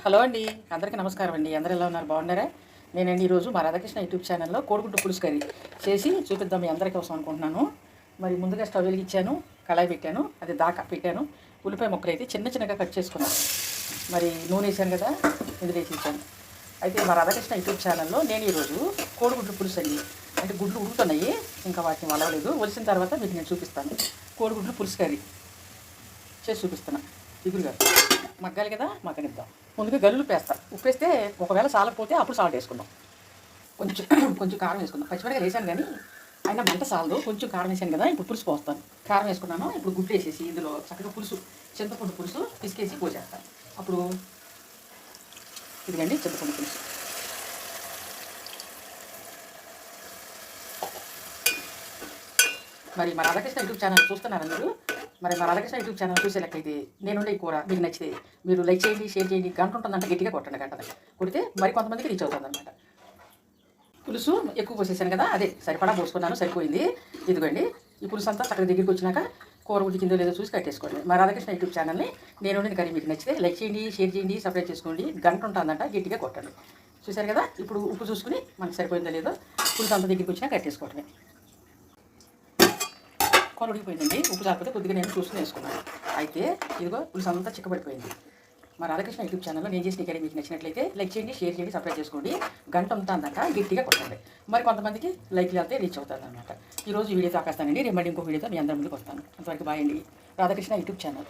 Hello అండి, అందరికీ నమస్కారం అండి. అందరూ ఎలా ఉన్నారు? బాగున్నారా? నేనండి ఈరోజు మా రాధాకృష్ణ యూట్యూబ్ ఛానల్లో కోడిగుడ్డు పులుసు కర్రీ చేసి చూపిద్దాం మీ అందరి కోసం అనుకుంటున్నాను. మరి ముందుగా స్టవ్ వెలిగించాను, కళాయి పెట్టాను, అది దాకా పెట్టాను. ఉల్లిపాయ ముక్కలు అయితే చిన్న చిన్నగా కట్ చేసుకున్నాను. మరి నూనె వేసాను కదా, ఇందులో వేసి ఇచ్చాను. అయితే మా రాధాకృష్ణ యూట్యూబ్ ఛానల్లో నేను ఈరోజు కోడిగుడ్డు పులుసు అండి, అంటే గుడ్లు ఉడుకుతున్నాయి, ఇంకా వాటిని వలవలేదు. ఒలిసిన తర్వాత మీకు నేను చూపిస్తాను. కోడిగుడ్లు పులుసు కర్రీ చేసి చూపిస్తున్నా. ఇగురుగా మగ్గాలి కదా, మగ్గనిద్దాం. ముందుగా గల్లులు పేస్తా. ఉప్పు వేస్తే ఒకవేళ సాలకపోతే అప్పుడు సాల్ట్ వేసుకుందాం. కొంచెం కొంచెం కారం వేసుకుందాం. పచ్చిమిరపకాయలు వేసాను కానీ అయినా మంట సాలదు. కొంచెం కారం వేసాను కదా, ఇప్పుడు పులుసు పోస్తాను. కారం వేసుకున్నాను. ఇప్పుడు గుడ్డు వేసేసి ఇందులో చక్కగా పులుసు, చింతపండు పులుసు పిసికేసి పోసేస్తాను. అప్పుడు ఇదిగండి చింతపండు పులుసు. మరి మా రాధాకృష్ణ యూట్యూబ్ ఛానల్ చూస్తున్నారు మీరు. మరి మా రాధాకృష్ణ యూట్యూబ్ ఛానల్ చూసే లెక్కైతే నేనుండే ఈ కూర మీకు నచ్చితే మీరు లైక్ చేయండి, షేర్ చేయండి. గంట ఉంటుందంటే గట్టిగా కొట్టండి. గంట కొడితే మరి కొంతమందికి రీచ్ అవుతుంది అనమాట. పులుసు ఎక్కువ పోసేసాను కదా, అదే సరిపడా పోసుకున్నాను, సరిపోయింది. ఇదిగోండి ఈ పులుసు అంతా చక్కగా దగ్గరికి వచ్చినాక కూర ఉడికిందో లేదో చూసి కట్టేసుకోండి. మా రాధాకృష్ణ యూట్యూబ్ ఛానల్ని నేను కర్రీ మీకు నచ్చితే లైక్ చేయండి, షేర్ చేయండి, సబ్స్క్రైబ్ చేసుకోండి. గంట ఉంటుందంట గట్టిగా కొట్టండి. చూసారు కదా, ఇప్పుడు ఉప్పు చూసుకుని మనకు సరిపోయిందో లేదో పులుసు అంతా దగ్గరికి వచ్చినా కట్టేసుకోవటమే. కూర ఉడికిపోయిందండి. ఉప్పు చాకపోతే కొద్దిగా నేను చూసుకుని వేసుకున్నాను. అయితే ఇదిగో పులుసు అంతా చిక్కబడిపోయింది. మా రాధాకృష్ణ యూట్యూబ్ ఛానల్లో నేను చేసిన కర్రీ మీకు నచ్చినట్లయితే లైక్ చేయండి, షేర్ చేయండి, సబ్స్క్రైబ్ చేసుకోండి. గంట ఉంటుందంట గట్టిగా కొట్టండి. మరి కొంతమందికి లైక్లు వెళ్తే రీచ్ అవుతుంది అనమాట. ఈరోజు ఈ వీడియోతో ఆపేస్తానండి. రేపు మళ్ళీ ఇంకో వీడియోతో మీ అందరి ముందుకు వస్తాను. అంతవరకు బాయ్ అండి. Radhakrishna YouTube channel.